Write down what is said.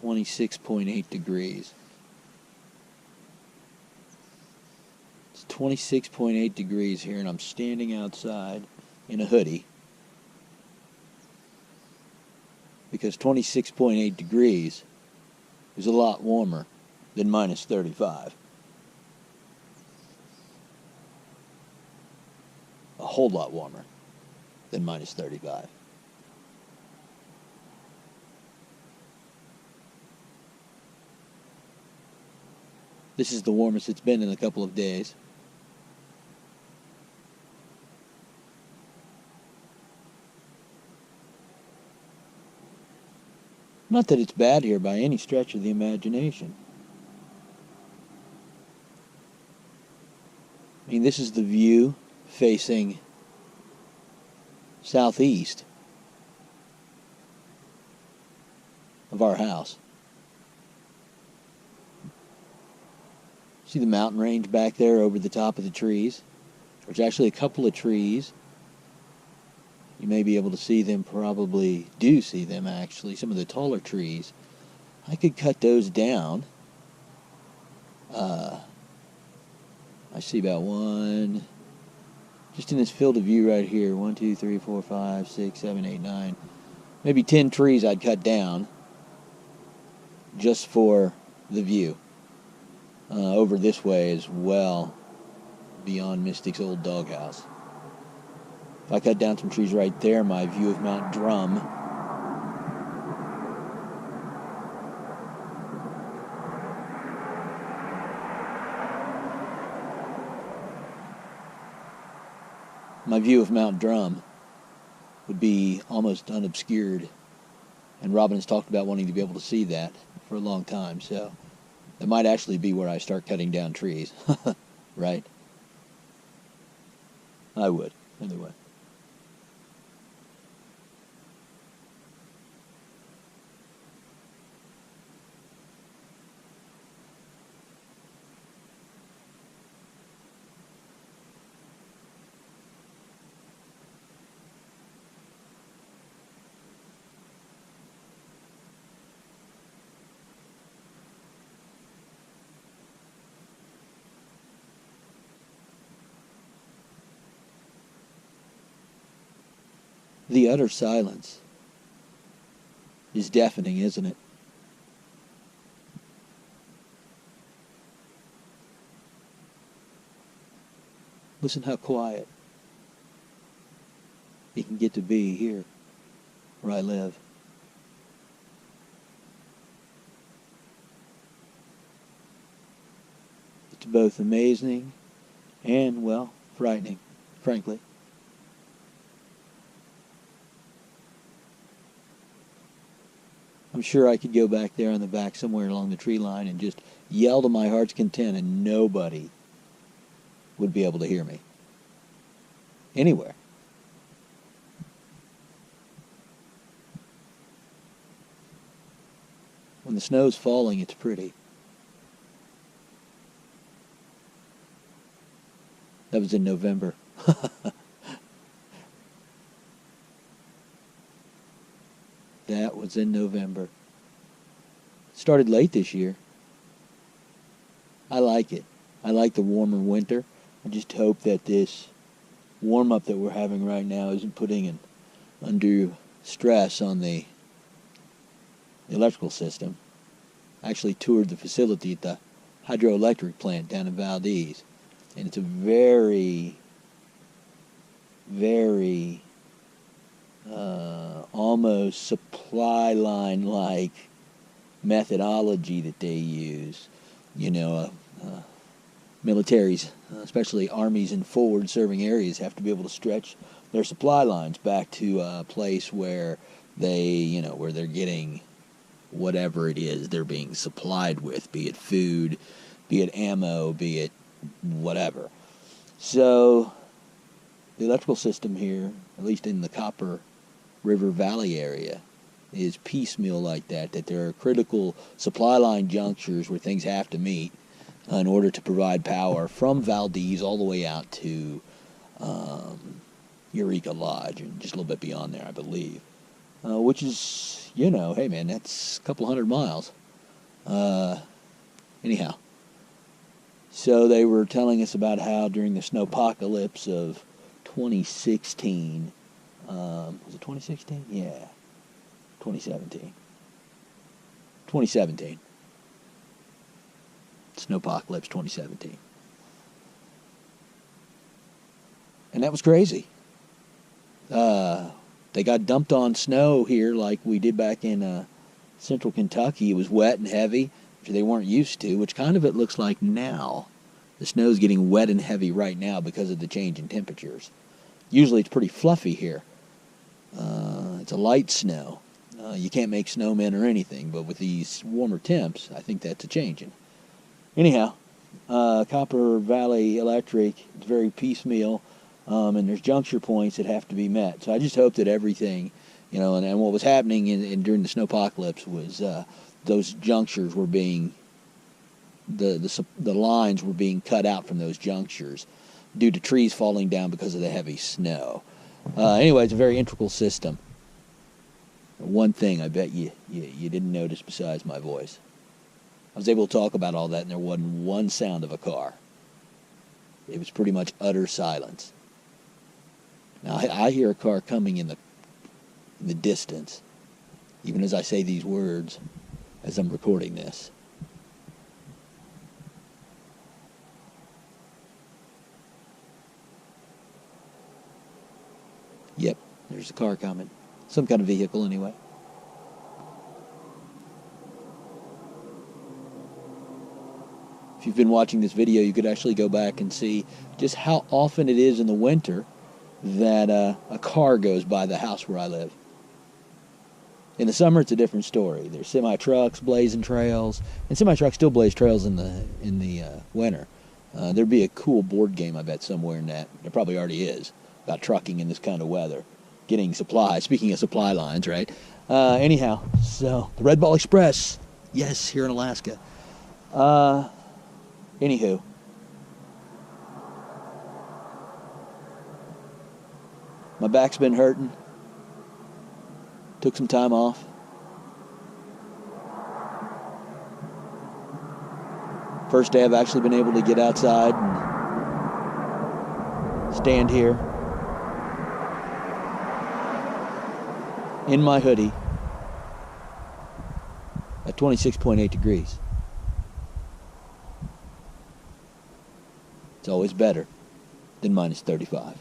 26.8 degrees. It's 26.8 degrees here, and I'm standing outside in a hoodie because 26.8 degrees is a lot warmer than minus 35. A whole lot warmer than minus 35. This is the warmest it's been in a couple of days. Not that it's bad here by any stretch of the imagination. I mean, this is the view facing southeast of our house. See the mountain range back there over the top of the trees? There's actually a couple of trees. You may be able to see them, probably do see them actually, some of the taller trees. I could cut those down. I see about one, just in this field of view right here, 1, 2, 3, 4, 5, 6, 7, 8, 9, maybe 10 trees I'd cut down just for the view. Over this way as well, beyond Mystic's old doghouse. If I cut down some trees right there, my view of Mount Drum would be almost unobscured, and Robin has talked about wanting to be able to see that for a long time, so that might actually be where I start cutting down trees. Right? I would, anyway. The utter silence is deafening, isn't it? Listen how quiet it can get to be here where I live. It's both amazing and, well, frightening, frankly. I'm sure I could go back there on the back somewhere along the tree line and just yell to my heart's content, and nobody would be able to hear me. Anywhere. When the snow's falling, it's pretty. That was in November. That was in November. Started late this year. I like it. I like the warmer winter. I just hope that this warm-up that we're having right now isn't putting an undue stress on the electrical system. I actually toured the facility at the hydroelectric plant down in Valdez, and it's a very, very almost supply line like methodology that they use. You know, militaries, especially armies in forward serving areas, have to be able to stretch their supply lines back to a place where where they're getting whatever it is they're being supplied with, be it food, be it ammo, be it whatever. So the electrical system here, at least in the Copper River Valley area, is piecemeal like that there are critical supply line junctures where things have to meet in order to provide power from Valdez all the way out to Eureka Lodge, and just a little bit beyond there, I believe. which is, you know, hey man, that's a couple 100 miles. Anyhow, so they were telling us about how during the snowpocalypse of 2016, was it 2016? Yeah, 2017. 2017. Snowpocalypse 2017. And that was crazy. They got dumped on snow here like we did back in central Kentucky. It was wet and heavy, which they weren't used to, which kind of it looks like now. The snow's getting wet and heavy right now because of the change in temperatures. Usually it's pretty fluffy here. It's a light snow. You can't make snowmen or anything, but with these warmer temps, I think that's a changing. Anyhow, Copper Valley Electric is very piecemeal, and there's juncture points that have to be met. So I just hope that everything, you know, and what was happening during the snowpocalypse was those junctures were being, the lines were being cut out from those junctures due to trees falling down because of the heavy snow. Anyway, it's a very integral system. One thing I bet you didn't notice besides my voice. I was able to talk about all that and there wasn't one sound of a car. It was pretty much utter silence. Now I hear a car coming in the distance, even as I say these words, as I'm recording this. Yep, there's a car coming. Some kind of vehicle anyway. If you've been watching this video, you could actually go back and see just how often it is in the winter that a car goes by the house where I live. In the summer, it's a different story. There's semi-trucks blazing trails, and semi-trucks still blaze trails in the winter. There'd be a cool board game, I bet, somewhere in that. There probably already is, about trucking in this kind of weather. Getting supplies. Speaking of supply lines, right? Anyhow, so the Red Ball Express, yes, here in Alaska. Anywho, my back's been hurting. Took some time off. First day I've actually been able to get outside and stand here in my hoodie at 26.8 degrees. It's always better than minus 35.